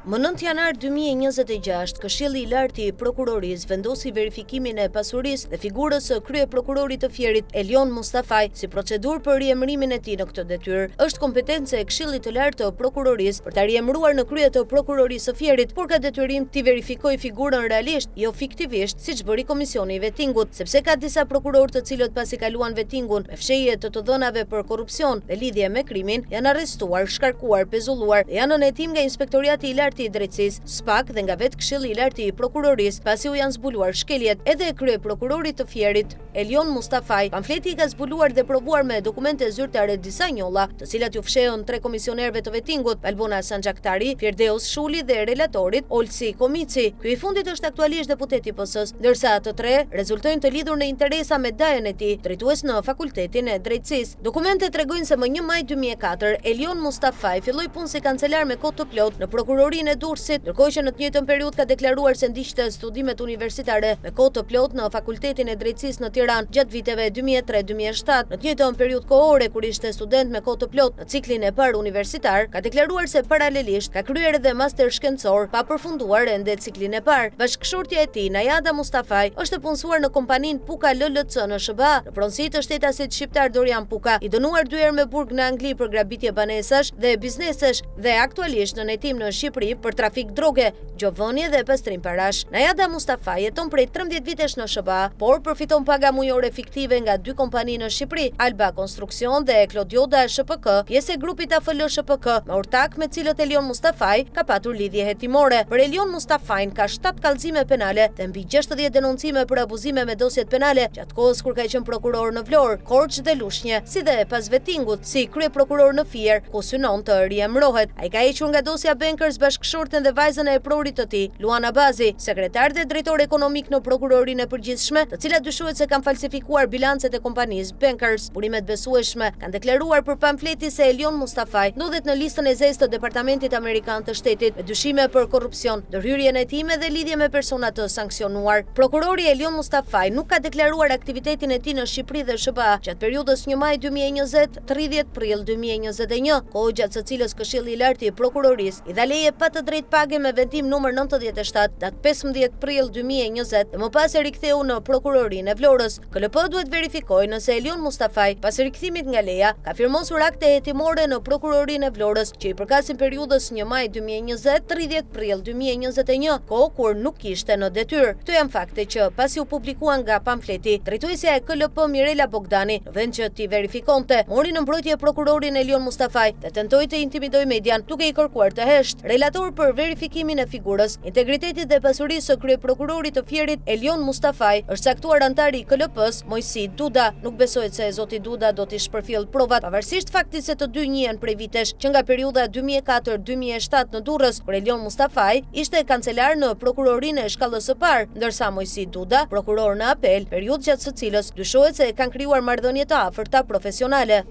Më 9 janar 2026, Këshilli I Lartë I Prokurorisë vendosi verifikimin e pasurisë dhe figurës së kryeprokurorit të Fierit Elion Mustafaj si procedurë për riemërimin e tij në këtë detyrë. Është kompetencë e Këshillit të Lartë të Prokurorisë për ta riemëruar në krye të Prokurorisë së Fierit, por ka detyrim të verifikojë figurën realisht, jo fiktivisht, siç bëri Komisioni I Vetingut, sepse ka disa prokurorë të cilët pasi kaluan vetingun me fshehje të dhënave për korrupsion dhe lidhje me krimin, janë arrestuar, shkarkuar, pezulluar dhe janë në hetim nga Inspektorati I Lartë I Drejtësisë, SPAK dhe nga vetë Këshilli I Lartë I Prokurorisë, pasi u janë zbuluar shkeljet. Edhe kryeprokurorit të Fierit, Elion Mustafaj, pamfleti I ka zbuluar dhe provuar me dokumente zyrtare disa njolla, të cilat ju fshehën 3 komisionerëve të vetingut, Albona Sanxhaktari, Firdeus Shuli dhe relatorit Olsi Komici. Ky I fundit është aktualisht deputet I PS-s, ndërsa të tre rezultojnë të lidhur në interesa me dajen e tij, drejtues në Fakultetin e Drejtësisë. Dokumentet tregojnë se më 1 maj 2004, Elion Mustafaj filloi punë si kancelar me kohë të plotë në prokurorinë e Durrësit, ndërkohë që në të njëjtën periudhë ka deklaruar se ndiqte studimet universitare me kohë të plotë në Fakultetin e Drejtësisë në Tiranë gjatë viteve 2003-2007. Në të njëjtën periudhë kohore kur ishte student me kohë të plotë në ciklin e parë universitar, ka deklaruar se paralelisht ka kryer edhe master shkencor pa përfunduar ende ciklin e parë. Bashkëshortja e tij, Najada Mustafaj, është e punësuar në kompaninë Puka LLC në SBA, në pronësi të shtetasit shqiptar Dorian Puka, I dënuar 2 herë me burg në Angli për grabitje banesash dhe biznesesh dhe aktualisht në hetim në Shqipëri për trafik droge, gjovënie dhe pastrim parash. Najada Mustafaj jeton prej 13 vitesh në SBA, por përfiton paga mujore fiktive nga 2 kompani në Shqipëri, Alba Konstruksion dhe Klodioda SHPK, pjesë e grupit AFL SHPK, me ortak me cilët Elion Mustafaj ka patur lidhje hetimore. Për Elion Mustafajn ka 7 kallëzime penale dhe mbi 60 denoncime për abuzime me dosjet penale gjatë kohës kur ka qenë prokuror në Vlorë, Korçë dhe Lushnjë, si dhe pas vetingut si kryeprokuror në Fier, ku synon të riemërohet. Ai ka hequr nga dosja Bankers bashkëshorten dhe vajzën e prurit të tij, Luana Bazi, sekretar dhe drejtor ekonomik në prokurorinë e përgjithshme, të cilat dyshohet se kanë falsifikuar bilancet e kompanisë Bankers. Burimet besueshme kanë deklaruar për pamfleti se Elion Mustafaj ndodhet në listën e zezë të Departamentit Amerikan të Shtetit me dyshime për korrupsion, ndërhyrje në hetime dhe lidhje me persona të sanksionuar. Prokurori Elion Mustafaj nuk ka deklaruar aktivitetin e tij në Shqipëri dhe SBA gjatë periudhës 1 maj 2020-30 prill 2021, kohë gjatë së cilës Këshilli I Lartë I Prokurorisë I dha leje pa të drejtë page me vendim numër 97 datë 15 prill 2020 dhe më pas e riktheu në prokurorinë e Vlorës. KLP duhet verifikojë nëse Elion Mustafaj pas rikthimit nga leja ka firmosur akte hetimore në prokurorinë e Vlorës që I përkasin periudhës 1 maj 2020-30 prill 2021, kohë kur nuk kishte në detyrë. Këto janë fakte që pasi u publikuan nga pamfleti, drejtuesja e KLP Mirela Bogdani, në vend që t'i verifikonte, mori në mbrojtje prokurorin Elion Mustafaj dhe tentoi të intimidojë median duke I kërkuar të hesht. Relator për verifikimin e figurës, integritetit dhe pasurisë së kryeprokurorit të Fierit Elion Mustafaj është caktuar antari I KLP-s Mojsi Duda. Nuk besohet se zoti Duda do t'i shpërfillë provat, pavarësisht faktit se të dy njihen prej vitesh që nga periudha 2004-2007 në Durrës, kur Elion Mustafaj ishte kancelar në prokurorinë e shkallës së parë, ndërsa Mojsi Duda, prokuror në apel, periudhë gjatë së cilës dyshohet se kanë krijuar marrëdhënie të afërta profesionale.